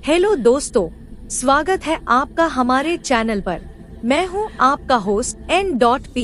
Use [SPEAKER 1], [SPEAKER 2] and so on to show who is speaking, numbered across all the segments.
[SPEAKER 1] Hello दोस्तों, स्वागत है आपका हमारे चैनल पर। मैं हूं आपका होस्ट N.P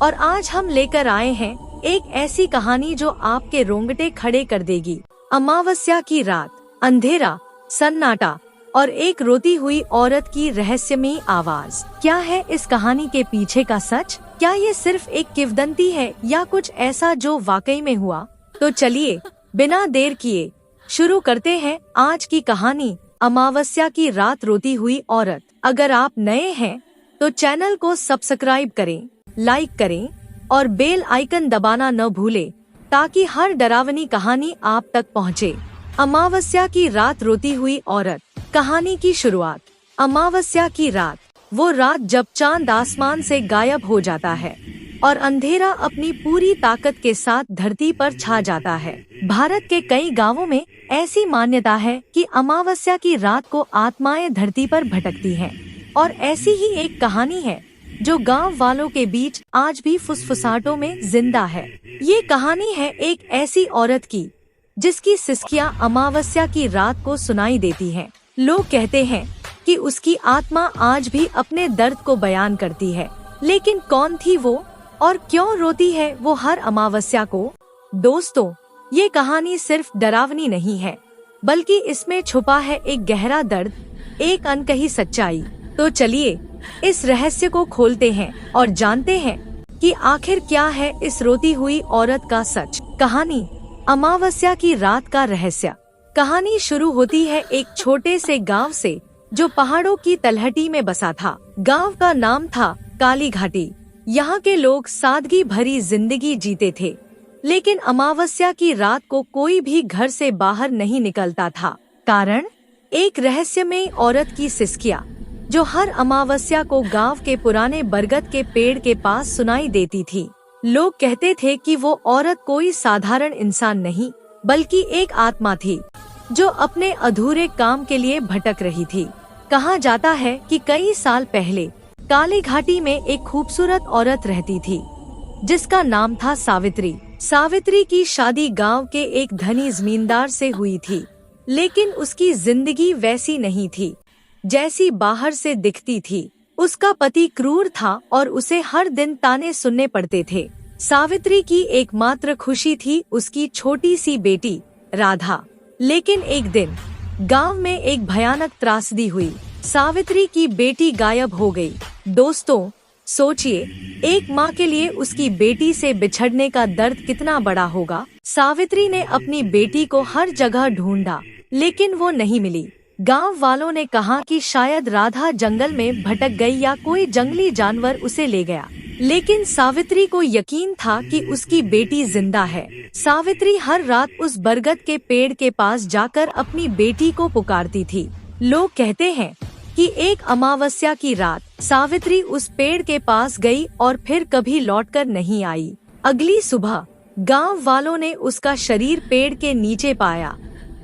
[SPEAKER 1] और आज हम लेकर आए हैं एक ऐसी कहानी जो आपके रोंगटे खड़े कर देगी। अमावस्या की रात, अंधेरा, सन्नाटा और एक रोती हुई औरत की रहस्यमयी आवाज। क्या है इस कहानी के पीछे का सच? क्या ये सिर्फ एक किंवदंती है या कुछ ऐसा जो वाकई में हुआ? तो चलिए बिना देर किए शुरू करते हैं आज की कहानी, अमावस्या की रात, रोती हुई औरत। अगर आप नए हैं तो चैनल को सब्सक्राइब करें, लाइक करें और बेल आइकन दबाना न भूलें ताकि हर डरावनी कहानी आप तक पहुंचे। अमावस्या की रात, रोती हुई औरत। कहानी की शुरुआत। अमावस्या की रात, वो रात जब चांद आसमान से गायब हो जाता है और अंधेरा अपनी पूरी ताकत के साथ धरती पर छा जाता है। भारत के कई गांवों में ऐसी मान्यता है कि अमावस्या की रात को आत्माएं धरती पर भटकती हैं और ऐसी ही एक कहानी है जो गांव वालों के बीच आज भी फुसफुसाहटों में जिंदा है। ये कहानी है एक ऐसी औरत की जिसकी सिसकियां अमावस्या की रात को सुनाई देती हैं। लोग कहते हैं कि उसकी आत्मा आज भी अपने दर्द को बयान करती है, लेकिन कौन थी वो और क्यों रोती है वो हर अमावस्या को? दोस्तों, ये कहानी सिर्फ डरावनी नहीं है, बल्कि इसमें छुपा है एक गहरा दर्द, एक अनकही सच्चाई। तो चलिए इस रहस्य को खोलते हैं और जानते हैं कि आखिर क्या है इस रोती हुई औरत का सच। कहानी, अमावस्या की रात का रहस्य। कहानी शुरू होती है एक छोटे से गांव से जो पहाड़ों की तलहटी में बसा था। गांव का नाम था काली घाटी। यहाँ के लोग सादगी भरी जिंदगी जीते थे, लेकिन अमावस्या की रात को कोई भी घर से बाहर नहीं निकलता था। कारण, एक रहस्यमयी औरत की सिसकियां जो हर अमावस्या को गांव के पुराने बरगद के पेड़ के पास सुनाई देती थी। लोग कहते थे कि वो औरत कोई साधारण इंसान नहीं, बल्कि एक आत्मा थी जो अपने अधूरे काम के लिए भटक रही थी। कहा जाता है कि कई साल पहले काली घाटी में एक खूबसूरत औरत रहती थी जिसका नाम था सावित्री। सावित्री की शादी गांव के एक धनी जमींदार से हुई थी, लेकिन उसकी जिंदगी वैसी नहीं थी जैसी बाहर से दिखती थी। उसका पति क्रूर था और उसे हर दिन ताने सुनने पड़ते थे। सावित्री की एकमात्र खुशी थी उसकी छोटी सी बेटी राधा। लेकिन एक दिन गांव में एक भयानक त्रासदी हुई। सावित्री की बेटी गायब हो गई। दोस्तों, सोचिए, एक माँ के लिए उसकी बेटी से बिछड़ने का दर्द कितना बड़ा होगा। सावित्री ने अपनी बेटी को हर जगह ढूंढा, लेकिन वो नहीं मिली। गांव वालों ने कहा कि शायद राधा जंगल में भटक गई या कोई जंगली जानवर उसे ले गया, लेकिन सावित्री को यकीन था कि उसकी बेटी जिंदा है। सावित्री हर रात उस बरगद के पेड़ के पास जाकर अपनी बेटी को पुकारती थी। लोग कहते हैं कि एक अमावस्या की रात सावित्री उस पेड़ के पास गई और फिर कभी लौटकर नहीं आई। अगली सुबह गांव वालों ने उसका शरीर पेड़ के नीचे पाया,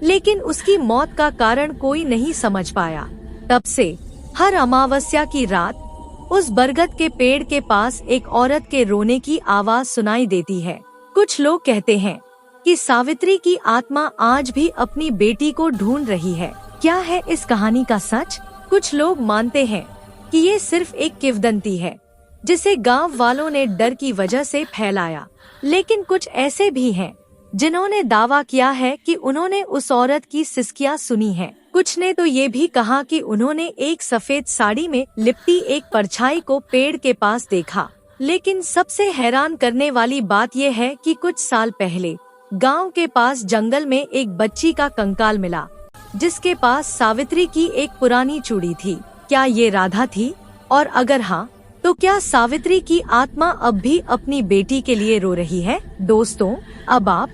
[SPEAKER 1] लेकिन उसकी मौत का कारण कोई नहीं समझ पाया। तब से हर अमावस्या की रात उस बरगद के पेड़ के पास एक औरत के रोने की आवाज सुनाई देती है। कुछ लोग कहते हैं कि सावित्री की आत्मा आज भी अपनी बेटी को ढूंढ रही है। क्या है इस कहानी का सच? कुछ लोग मानते हैं कि ये सिर्फ एक किंवदंती है जिसे गांव वालों ने डर की वजह से फैलाया, लेकिन कुछ ऐसे भी हैं जिन्होंने दावा किया है कि उन्होंने उस औरत की सिसकियां सुनी हैं। कुछ ने तो ये भी कहा कि उन्होंने एक सफेद साड़ी में लिपटी एक परछाई को पेड़ के पास देखा। लेकिन सबसे हैरान करने वाली बात यह है कि कुछ साल पहले गांव के पास जंगल में एक बच्ची का कंकाल मिला जिसके पास सावित्री की एक पुरानी चूड़ी थी। क्या ये राधा थी? और अगर हाँ, तो क्या सावित्री की आत्मा अब भी अपनी बेटी के लिए रो रही है? दोस्तों, अब आप,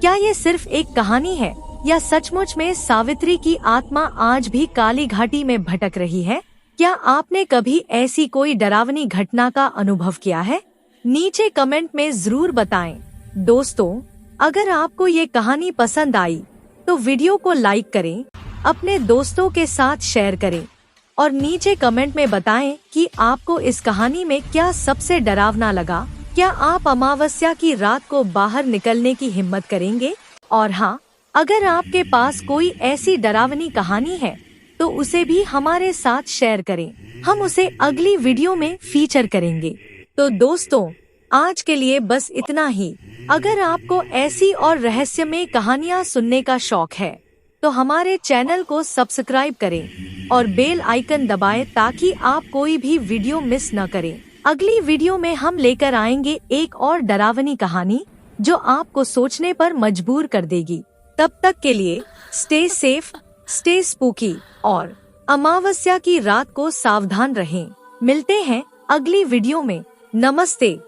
[SPEAKER 1] क्या ये सिर्फ एक कहानी है या सचमुच में सावित्री की आत्मा आज भी काली घाटी में भटक रही है? क्या आपने कभी ऐसी कोई डरावनी घटना का अनुभव किया है? नीचे कमेंट में जरूर बताएं। दोस्तों, अगर आपको ये कहानी पसंद आई तो वीडियो को लाइक करें, अपने दोस्तों के साथ शेयर करें और नीचे कमेंट में बताएं कि आपको इस कहानी में क्या सबसे डरावना लगा। क्या आप अमावस्या की रात को बाहर निकलने की हिम्मत करेंगे? और हाँ, अगर आपके पास कोई ऐसी डरावनी कहानी है तो उसे भी हमारे साथ शेयर करें, हम उसे अगली वीडियो में फीचर करेंगे। तो दोस्तों, आज के लिए बस इतना ही। अगर आपको ऐसी और रहस्यमय कहानियाँ सुनने का शौक है तो हमारे चैनल को सब्सक्राइब करें और बेल आइकन दबाएं ताकि आप कोई भी वीडियो मिस न करें। अगली वीडियो में हम लेकर आएंगे एक और डरावनी कहानी जो आपको सोचने पर मजबूर कर देगी। तब तक के लिए स्टे सेफ, स्टे स्पूकी और अमावस्या की रात को सावधान रहें। मिलते हैं अगली वीडियो में। नमस्ते।